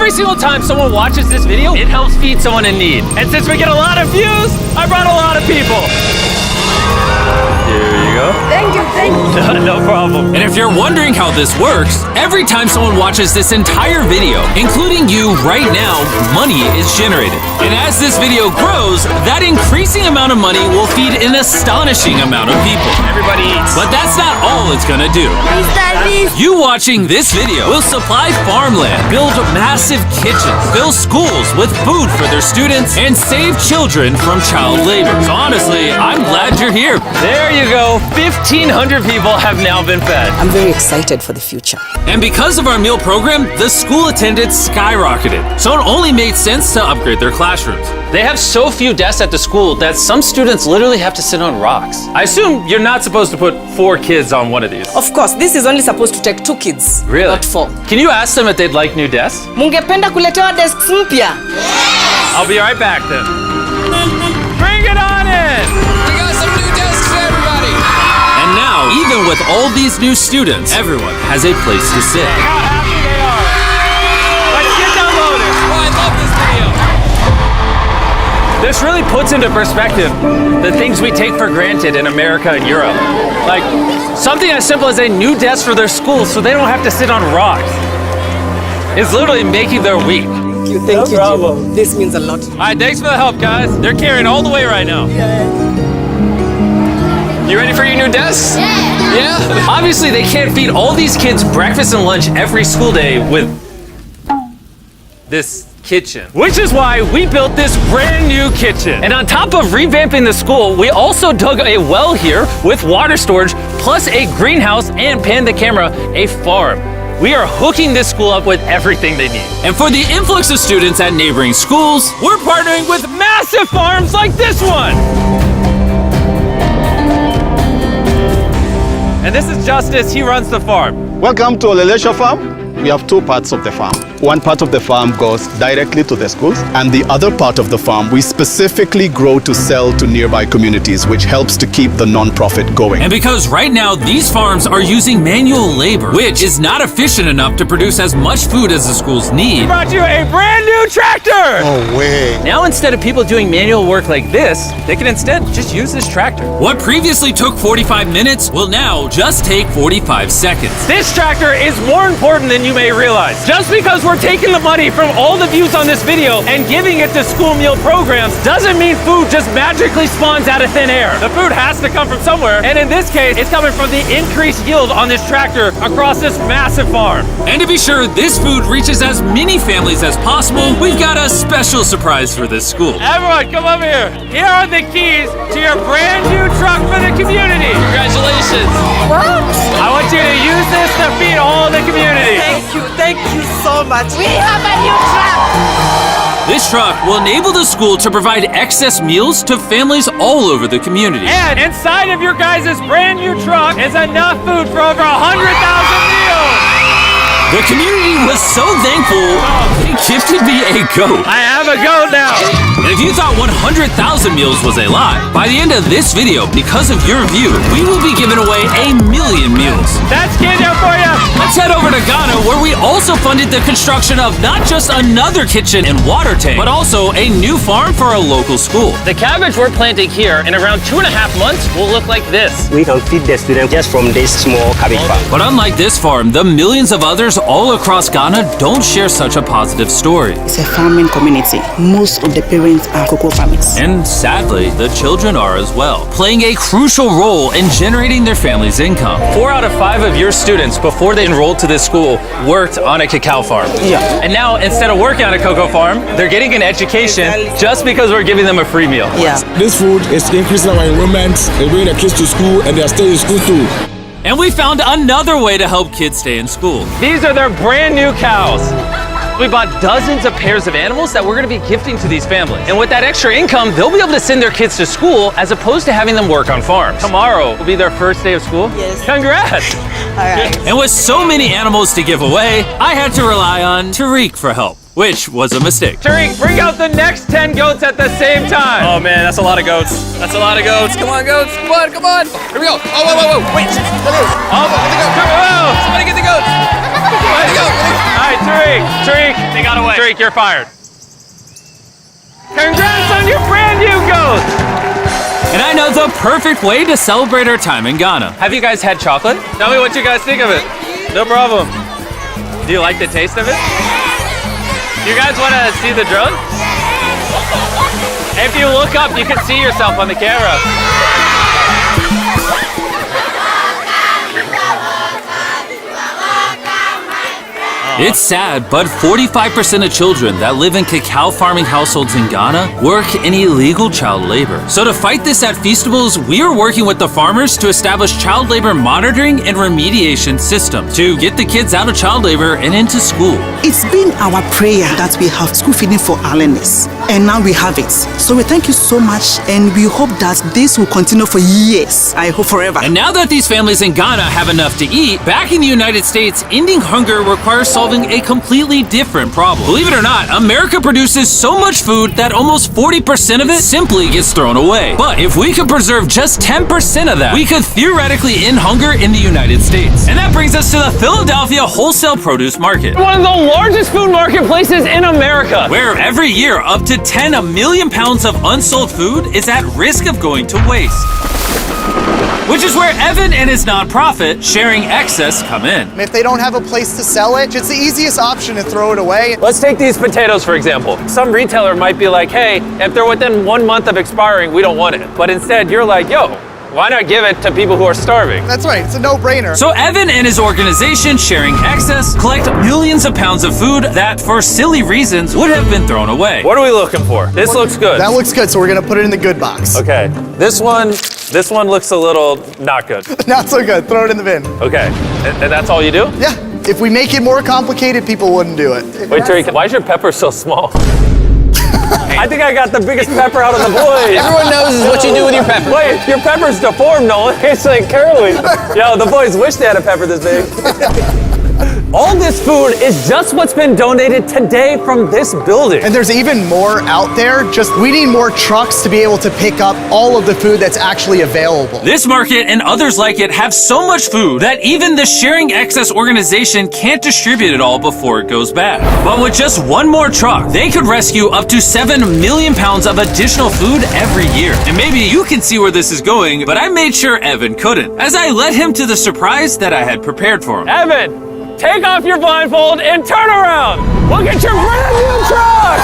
every single time someone watches this video, it helps feed someone in need. And since we get a lot of views, I brought a lot of people. Here you go. Thank you, thank you. No problem. And if you're wondering how this works, every time someone watches this entire video, including you right now, money is generated. And as this video grows, that increasing amount of money will feed an astonishing amount of people. Everybody eats. But that's not all it's gonna do. You watching this video will supply farmland, build massive kitchens, fill schools with food for their students, and save children from child labor. So honestly, I'm glad you're here. There you go. 1,500 people have now been fed. I'm very excited for the future. And because of our meal program, the school attendance skyrocketed. So it only made sense to upgrade their classrooms. They have so few desks at the school that some students literally have to sit on rocks. I assume you're not supposed to put 4 kids on one of these. Of course, this is only supposed to take 2 kids. Really? Not 4. Can you ask them if they'd like new desks? Mungependa kuletewa desks mpya? I'll be right back then. Bring it on in! We got some new desks for everybody. And now, even with all these new students, everyone has a place to sit. How happy they are! Let's get downloaded! Oh, I love this video. This really puts into perspective the things we take for granted in America and Europe. Like something as simple as a new desk for their school so they don't have to sit on rocks. It's literally making their week. Thank you, Jim. This means a lot. All right, thanks for the help, guys. They're carrying all the way right now. You ready for your new desks? Yeah. Obviously, they can't feed all these kids breakfast and lunch every school day with this kitchen. Which is why we built this brand new kitchen. And on top of revamping the school, we also dug a well here with water storage, plus a greenhouse and pan the camera, a farm. We are hooking this school up with everything they need. And for the influx of students at neighboring schools, we're partnering with massive farms like this one. And this is Justice, he runs the farm. Welcome to Olelesha Farm. We have 2 parts of the farm. One part of the farm goes directly to the schools, and the other part of the farm we specifically grow to sell to nearby communities, which helps to keep the non-profit going. And because right now these farms are using manual labor, which is not efficient enough to produce as much food as the schools need, we brought you a brand new tractor! No way. Now instead of people doing manual work like this, they can instead just use this tractor. What previously took 45 minutes will now just take 45 seconds. This tractor is more important than you may realize. Just because we're taking the money from all the views on this video and giving it to school meal programs doesn't mean food just magically spawns out of thin air. The food has to come from somewhere, and in this case, it's coming from the increased yield on this tractor across this massive farm. And to be sure this food reaches as many families as possible, we've got a special surprise for this school. Everyone, come over here. Here are the keys to your brand new truck for the community. Congratulations. What? I want you to use this to feed all the community. Thank you so much. We have a new truck. This truck will enable the school to provide excess meals to families all over the community. And inside of your guys' brand new truck is enough food for over 100,000 meals. The community was so thankful, they gifted me a goat. I have a goat now. And if you thought 100,000 meals was a lot, by the end of this video, because of your view, we will be giving away 1,000,000 meals. That's Kenya for you. Let's head over to Ghana, where we also funded the construction of not just another kitchen and water tank, but also a new farm for a local school. The cabbage we're planting here in around 2.5 months will look like this. We can feed the students just from this small cabbage farm. But unlike this farm, the millions of others all across Ghana don't share such a positive story. It's a farming community. Most of the parents are cocoa farmers. And sadly, the children are as well, playing a crucial role in generating their family's income. 4 out of 5 of your students, before they enrolled to this school, worked on a cacao farm. Yeah. And now, instead of working on a cocoa farm, they're getting an education just because we're giving them a free meal. Yeah. This food is increasing our enrollment, they bring the kids to school, and they are staying in school too. And we found another way to help kids stay in school. These are their brand new cows. We bought dozens of pairs of animals that we're gonna be gifting to these families. And with that extra income, they'll be able to send their kids to school as opposed to having them work on farms. Tomorrow will be their first day of school. Yes. Congrats. All right. And with so many animals to give away, I had to rely on Tariq for help, which was a mistake. Tariq, bring out the next 10 goats at the same time. Oh man, that's a lot of goats. That's a lot of goats. Come on, goats. Come on, come on. Here we go. Oh, whoa, whoa, whoa. Wait. Oh, come on. Somebody get the goats. Get the goats. right, Tariq, They got away. Tariq, you're fired. Congrats on your brand new goat! And I know the perfect way to celebrate our time in Ghana. Have you guys had chocolate? Tell me what you guys think of it. No problem. Do you like the taste of it? You guys want to see the drone? If you look up, you can see yourself on the camera. It's sad, but 45% of children that live in cacao farming households in Ghana work in illegal child labor. So to fight this at Feastables, we are working with the farmers to establish child labor monitoring and remediation systems to get the kids out of child labor and into school. It's been our prayer that we have school feeding for our learners, and now we have it. So we thank you so much, and we hope that this will continue for years. I hope forever. And now that these families in Ghana have enough to eat, back in the United States, ending hunger requires solving a completely different problem. Believe it or not, America produces so much food that almost 40% of it simply gets thrown away. But if we could preserve just 10% of that, we could theoretically end hunger in the United States. And that brings us to the Philadelphia wholesale produce market. One of the largest food marketplaces in America, where every year up to 10 million pounds of unsold food is at risk of going to waste. Which is where Evan and his nonprofit, Sharing Excess, come in. If they don't have a place to sell it, it's the easiest option to throw it away. Let's take these potatoes, for example. Some retailer might be like, hey, if they're within 1 month of expiring, we don't want it. But instead, you're like, yo, why not give it to people who are starving? That's right, it's a no-brainer. So Evan and his organization, Sharing Excess, collect millions of pounds of food that, for silly reasons, would have been thrown away. What are we looking for? This looks good. That looks good, so we're gonna put it in the good box. Okay, this one looks a little not good. Not so good, throw it in the bin. Okay, and that's all you do? Yeah, if we make it more complicated, people wouldn't do it. Wait, Tariq, why is your pepper so small? I think I got the biggest pepper out of the boys. Everyone knows what you do with your pepper. Wait, your pepper's deformed, Nolan. It's like curly. Yo, the boys wish they had a pepper this big. All this food is just what's been donated today from this building. And there's even more out there, just we need more trucks to be able to pick up all of the food that's actually available. This market and others like it have so much food that even the Sharing Excess organization can't distribute it all before it goes bad. But with just one more truck, they could rescue up to 7 million pounds of additional food every year. And maybe you can see where this is going, but I made sure Evan couldn't, as I led him to the surprise that I had prepared for him. Evan! Take off your blindfold and turn around! Look at your brand new truck!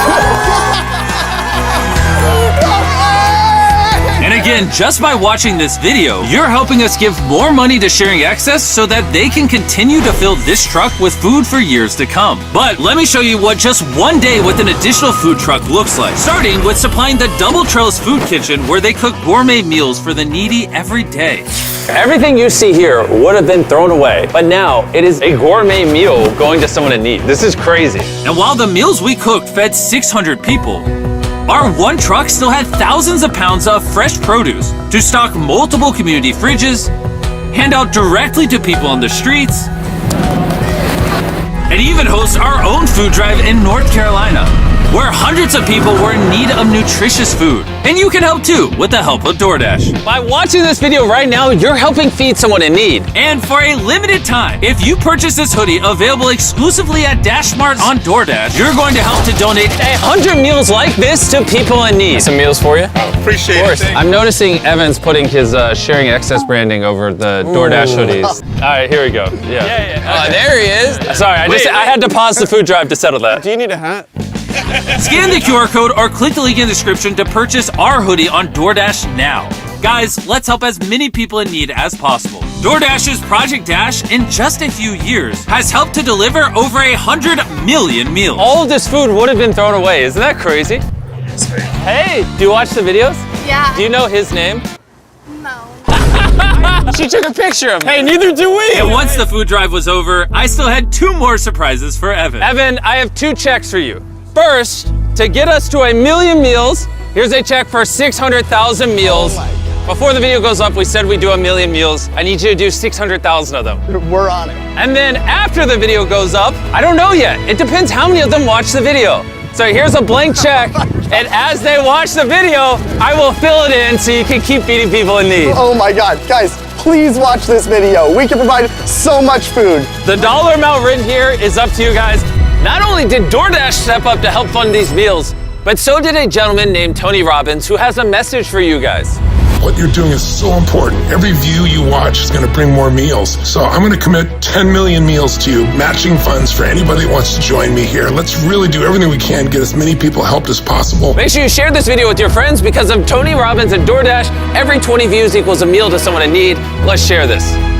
And again, just by watching this video, you're helping us give more money to Sharing Excess so that they can continue to fill this truck with food for years to come. But let me show you what just one day with an additional food truck looks like. Starting with supplying the Double Trellis Food Kitchen, where they cook gourmet meals for the needy every day. Everything you see here would have been thrown away, but now it is a gourmet meal going to someone in need. This is crazy. And while the meals we cooked fed 600 people, our one truck still had thousands of pounds of fresh produce to stock multiple community fridges, hand out directly to people on the streets, and even host our own food drive in North Carolina, where hundreds of people were in need of nutritious food. And you can help too with the help of DoorDash. By watching this video right now, you're helping feed someone in need. And for a limited time, if you purchase this hoodie available exclusively at DashMart on DoorDash, you're going to help to donate 100 meals like this to people in need. Some meals for you? Appreciate it. Of course. I'm noticing Evan's putting his Sharing Excess branding over the DoorDash hoodies. All right, here we go. Yeah. Oh, there he is. Sorry, I had to pause the food drive to settle that. Do you need a hat? Scan the QR code or click the link in the description to purchase our hoodie on DoorDash now. Guys, let's help as many people in need as possible. DoorDash's Project Dash, in just a few years, has helped to deliver over 100 million meals. All of this food would have been thrown away. Isn't that crazy? Hey, do you watch the videos? Yeah. Do you know his name? No. She took a picture of me. Hey, neither do we! And once the food drive was over, I still had 2 more surprises for Evan. Evan, I have 2 checks for you. First, to get us to 1 million meals, here's a check for 600,000 meals. Before the video goes up, we said we'd do 1 million meals. I need you to do 600,000 of them. We're on it. And then after the video goes up, I don't know yet. It depends how many of them watch the video. So here's a blank check, and as they watch the video, I will fill it in so you can keep feeding people in need. Oh my God, guys, please watch this video. We can provide so much food. The dollar amount written here is up to you guys. Not only did DoorDash step up to help fund these meals, but so did a gentleman named Tony Robbins who has a message for you guys. What you're doing is so important. Every view you watch is going to bring more meals. So I'm going to commit 10 million meals to you, matching funds for anybody that wants to join me here. Let's really do everything we can to get as many people helped as possible. Make sure you share this video with your friends because of Tony Robbins and DoorDash. Every 20 views equals a meal to someone in need. Let's share this.